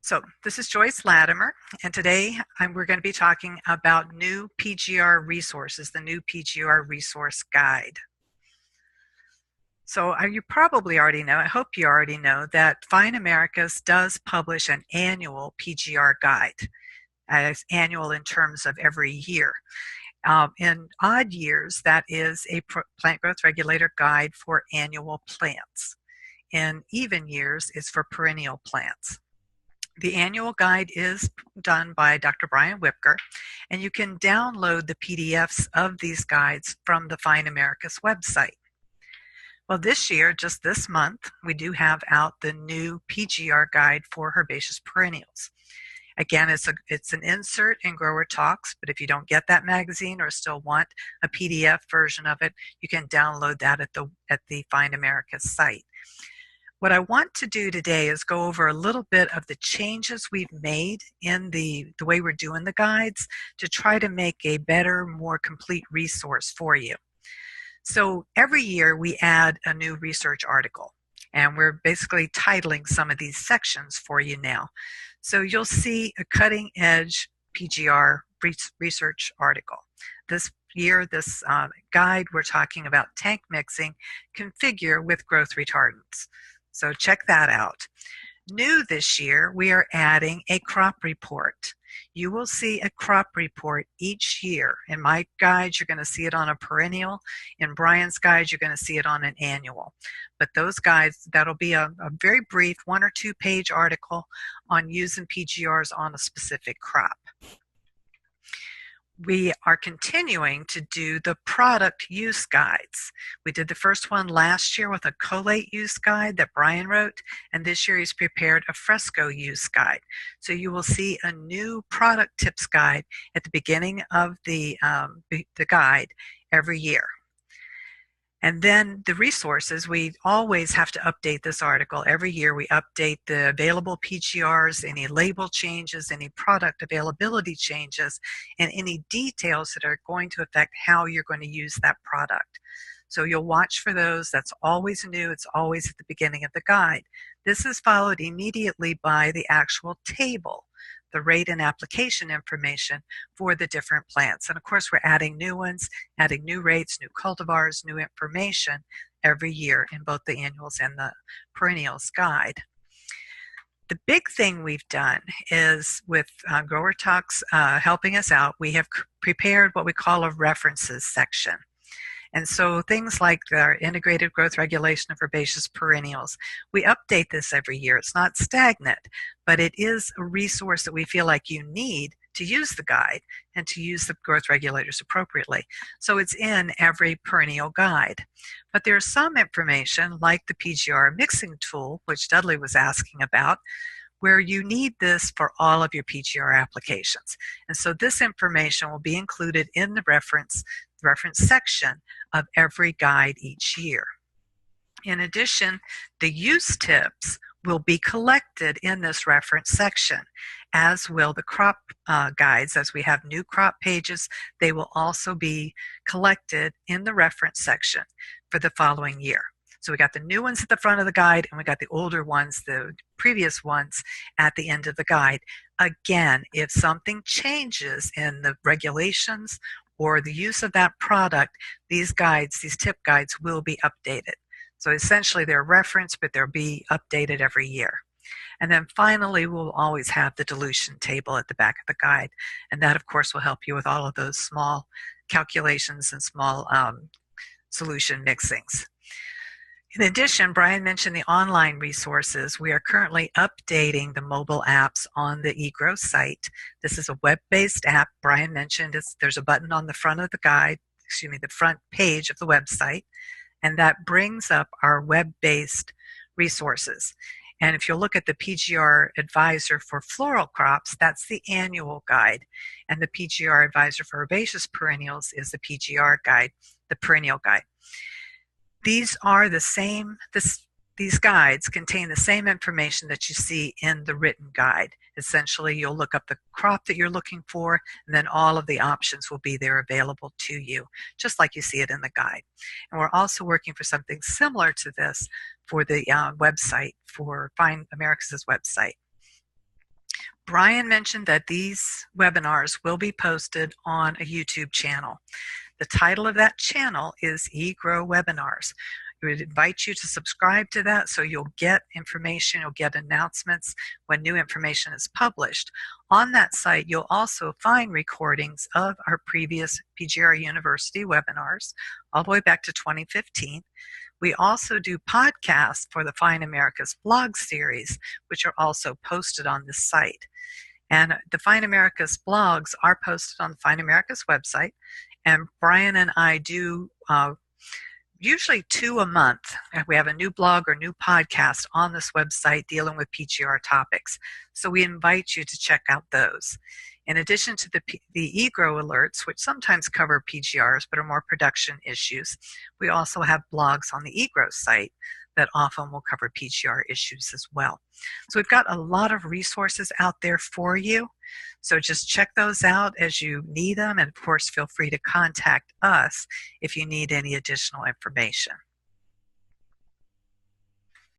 So this is Joyce Latimer, and today we're going to be talking about new PGR resources, the new PGR Resource Guide. So you probably already know, I hope you already know, that Fine Americas does publish an annual PGR guide, as annual in terms of every year. In odd years, that is a plant growth regulator guide for annual plants. In even years, it's for perennial plants. The annual guide is done by Dr. Brian Whipker, and you can download the PDFs of these guides from the Fine Americas website. Well, this year, just this month, we do have out the new PGR guide for herbaceous perennials. Again, it's an insert in Grower Talks, but if you don't get that magazine or still want a PDF version of it, you can download that at the Fine Americas site. What I want to do today is go over a little bit of the changes we've made in the way we're doing the guides to try to make a better, more complete resource for you. So every year we add a new research article, and we're basically titling some of these sections for you now. So you'll see a cutting edge PGR research article. This year, this guide, we're talking about tank mixing, configure with growth retardants. So check that out. New this year, we are adding a crop report. You will see a crop report each year. In my guides, you're going to see it on a perennial. In Brian's guides, you're going to see it on an annual. But those guides, that'll be a very brief 1 or 2 page article on using PGRs on a specific crop. We are continuing to do the product use guides. We did the first one last year with a cholate use guide that Brian wrote, and this year he's prepared a fresco use guide. So you will see a new product tips guide at the beginning of the guide every year. And then the resources, we always have to update this article. Every year we update the available PGRs, any label changes, any product availability changes, and any details that are going to affect how you're going to use that product. So you'll watch for those. That's always new. It's always at the beginning of the guide. This is followed immediately by the actual table, the rate and application information for the different plants. And of course, we're adding new ones, adding new rates, new cultivars, new information every year in both the annuals and the perennials guide. The big thing we've done is with Grower Talks helping us out, we have prepared what we call a references section. And so things like our integrated growth regulation of herbaceous perennials, we update this every year. It's not stagnant, but it is a resource that we feel like you need to use the guide and to use the growth regulators appropriately. So it's in every perennial guide. But there's some information like the PGR mixing tool, which Dudley was asking about, where you need this for all of your PGR applications. And so this information will be included in the reference section of every guide each year. In addition, the use tips will be collected in this reference section, as will the crop guides. As we have new crop pages, they will also be collected in the reference section for the following year. So we got the new ones at the front of the guide, and we got the older ones, the previous ones, at the end of the guide. Again, if something changes in the regulations or the use of that product, these guides, these tip guides, will be updated. So essentially they're referenced, but they'll be updated every year. And then finally, we'll always have the dilution table at the back of the guide. And that, of course, will help you with all of those small calculations and small solution mixings. In addition, Brian mentioned the online resources. We are currently updating the mobile apps on the e-GRO site. This is a web-based app. Brian mentioned there's a button on the front of the guide, the front page of the website, and that brings up our web-based resources. And if you look at the PGR Advisor for floral crops, that's the annual guide. And the PGR Advisor for herbaceous perennials is the PGR guide, the perennial guide. These are the same, these guides contain the same information that you see in the written guide. Essentially, you'll look up the crop that you're looking for, and then all of the options will be there available to you, just like you see it in the guide. And we're also working for something similar to this for the website, for Fine Americas' website. Brian mentioned that these webinars will be posted on a YouTube channel. The title of that channel is e-GRO Webinars. We would invite you to subscribe to that so you'll get information, you'll get announcements when new information is published. On that site, you'll also find recordings of our previous PGR University webinars, all the way back to 2015. We also do podcasts for the Fine America's blog series, which are also posted on this site. And the Fine America's blogs are posted on the Fine America's website, and Brian and I do usually 2 a month. We have a new blog or new podcast on this website dealing with PGR topics. So we invite you to check out those. In addition to the e-GRO alerts, which sometimes cover PGRs but are more production issues, we also have blogs on the e-GRO site that often will cover PGR issues as well. So we've got a lot of resources out there for you. So just check those out as you need them, and of course feel free to contact us if you need any additional information.